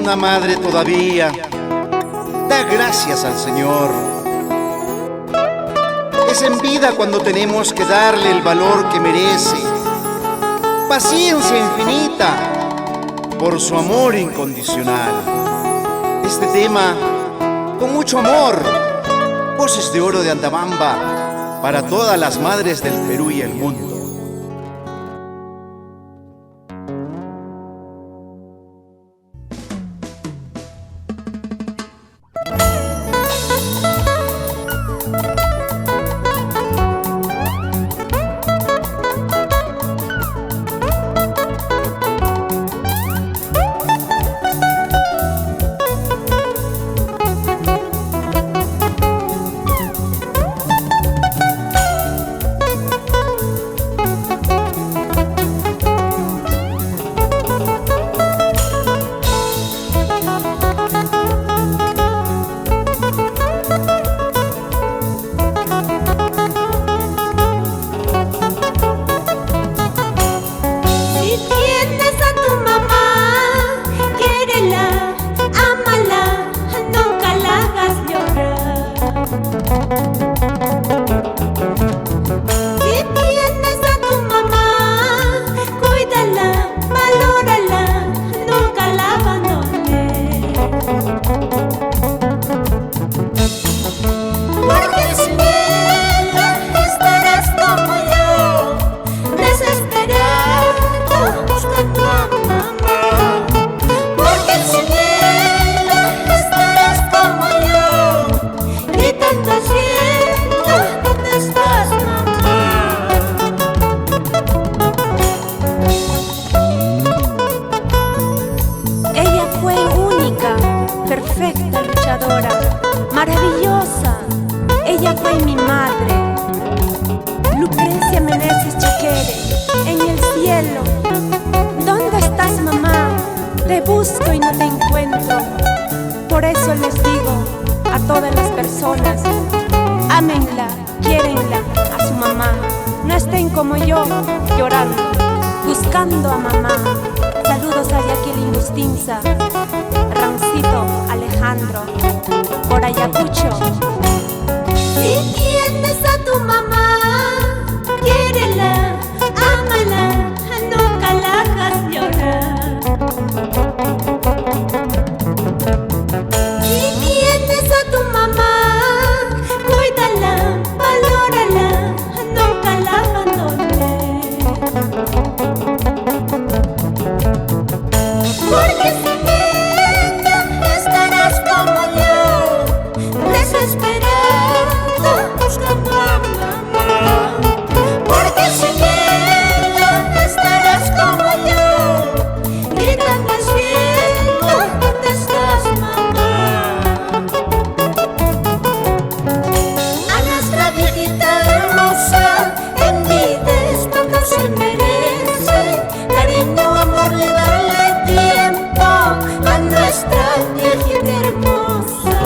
una madre todavía, da gracias al Señor. Es en vida cuando tenemos que darle el valor que merece. Paciencia infinita por su amor incondicional. Este tema, con mucho amor, Voces de Oro de Andabamba, para todas las madres del Perú y el mundo. Perfecta luchadora, maravillosa, ella fue mi madre. Lucrecia Meneses Chiquere, en el cielo. ¿Dónde estás, mamá? Te busco y no te encuentro. Por eso les digo a todas las personas: ámenla, quiérenla a su mamá. No estén como yo, llorando, buscando a mamá. Saludos a Jacqueline Bustinza, Rancito Alejandro, por Ayacucho. Si tienes a tu mamá, quiérela, ámala, nunca la hagas llorar. Si tienes a tu mamá, cuídala, valórala, nunca la abandones. Porque sin ella estarás como yo, desesperado, buscando a mamá. Porque sin ella estarás como yo, gritando al cielo: ¿dónde estás, mamá? A nuestra viejita hermosa, en vida es cuando se merece cariño, amor y darle tiempo a nuestra viejita hermosa.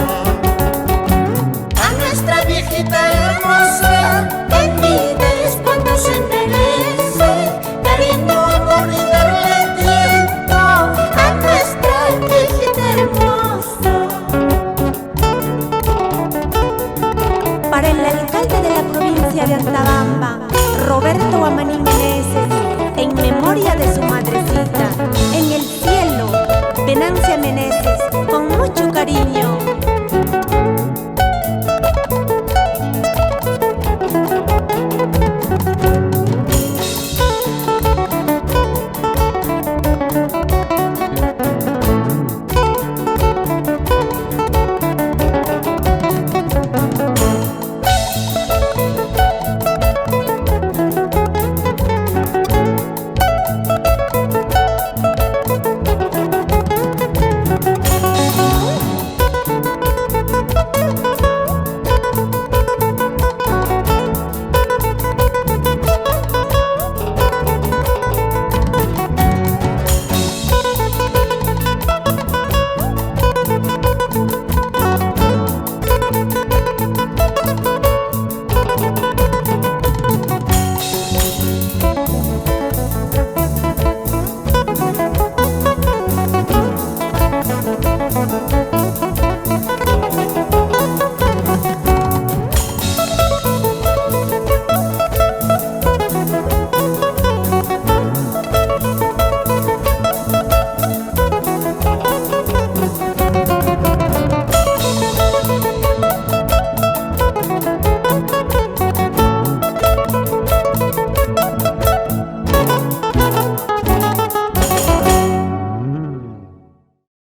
A nuestra viejita hermosa, en vida es cuando se merece cariño, amor y darle tiempo a nuestra viejita hermosa. Para el alcalde de la provincia de Andabamba, Roberto Amanín Meneses, en memoria de su madrecita, en el cielo, Venancia Meneses, con mucho cariño.